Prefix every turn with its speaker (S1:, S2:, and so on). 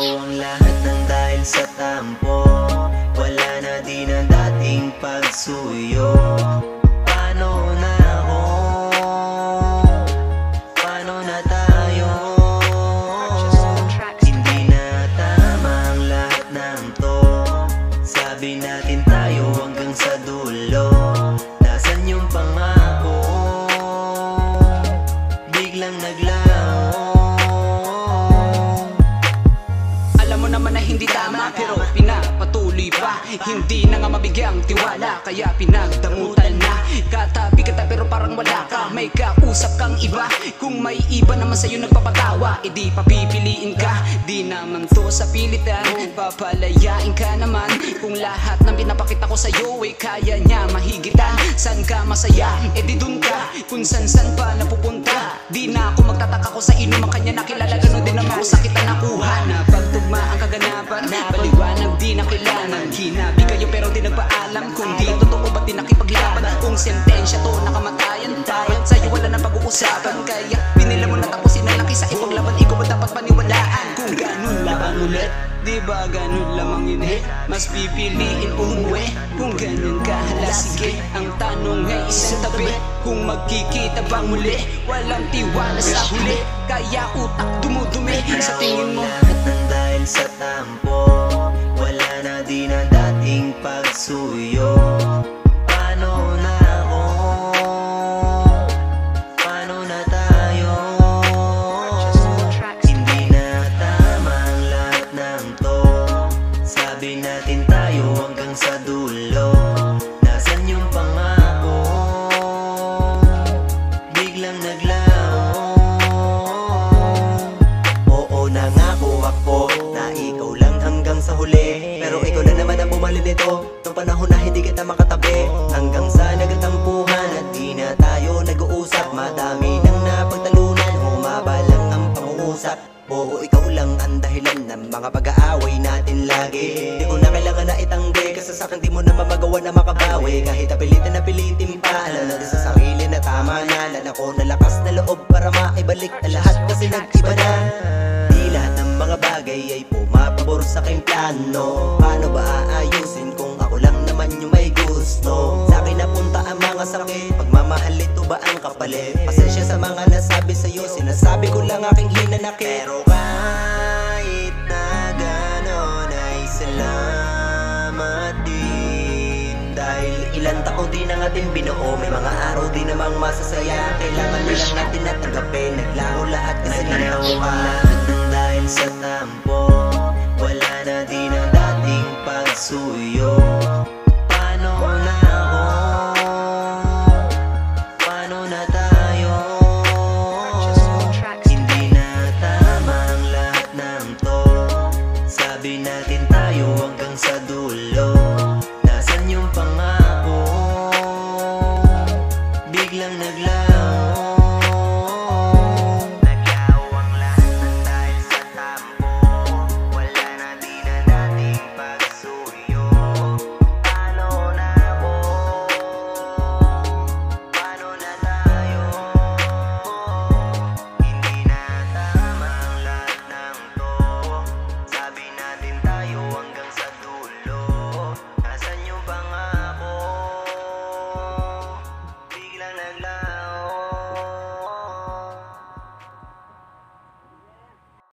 S1: ang lahat ng dahil sa tampo. Wala na din ang dating pagsuyo. Paano na ako? Paano na tayo? Hindi na tama ang lahat ng to. Sabi natin tayo hanggang sa dulo. Nasaan yung pangako? Biglang naglaho.
S2: Alam mo naman na hindi tama, pero pinapatuloy pa. Hindi na nga mabigyang tiwala, kaya pinagdamutan na. Katabi kita pero parang wala ka, may kausap kang iba. Kung may iba naman sa'yo nagpapatawa, edi papipiliin ka. Di naman to sa pilitan, papalayain ka naman. Kung lahat ng pinapakita ko sa'yo ay kaya niya mahigitan. San ka masaya, edi dun ka. Kung san-san pa napupunta, di na ako magtataka ko sa inuman kanya nakilala. Ganon din naman ako sa kita nakuha. Napagtugma ang kaganapan, paliwanag di na kailangan. Hinabi kayo pero di nagpaalam kung di totoo ba't di nakipaglaban. Kung sentensya to nakamatayan, dapat sa'yo wala nang pag-uusapan. Kaya pinila mo na tapusin na lang kaysa ipaglaban. Ikaw ba dapat paniwalaan? Kung ganun lamang ulit, di ba ganun lamang ini? Mas pipiliin umuwi. Kung ganun ka, hala sige. Ang tanong ay isang tabi, kung magkikita bang muli? Walang tiwala sa huli, kaya utak dumudumi. Sa tingin mo
S1: lahat ng dahil sa tampo. Wala na din ang dating pagsuyo. Paano na ako? Paano na tayo? Hindi na tama ang lahat ng to. Sabi natin tayo hanggang sa dulo. Nasaan yung pangako? Biglang naglaho. Oo, nangako ako na ikaw lang hanggang sa huli. Pero ikaw na naman ang bumalik nito nung panahon na hindi kita makatabi. Hanggang sa nagtampuhan at di na tayo nag-uusap. Madami nang napagtalunan, humaba lang ang pag-uusap. Oo, ikaw lang ang dahilan ng mga pag-aaway natin lagi. Di ko na kailangan na itanggi, kasi sa'kin di mo naman magawa na makabawi. Kahit napilitan na pilitin pa, alam natin sa sarili na tama na. Lala ko na lakas na loob para maibalik na lahat kasi nag-iba na. Di lahat ng mga bagay ay pumapabor sa aking plano. Paano ba aayusin kung ako lang naman yung may gusto? Sa akin napunta ang mga sakit, pagmamahal ito ba ang kapalit? Pasensya sa mga nasabi sa'yo, sinasabi ko lang aking hinanakit. Pero kahit na ganon ay salamat din. Dahil ilang taon din ang ating binuo, may mga araw din namang masasaya. Kailangan na lang natin na tanggapin, naglaho lahat kasi naglaho lahat ng dahil sa tampo. Wala na din ang dating pagsuyo. Paano na ako? Paano na tayo? Hindi na tama ang lahat ng to. Sabi natin tayo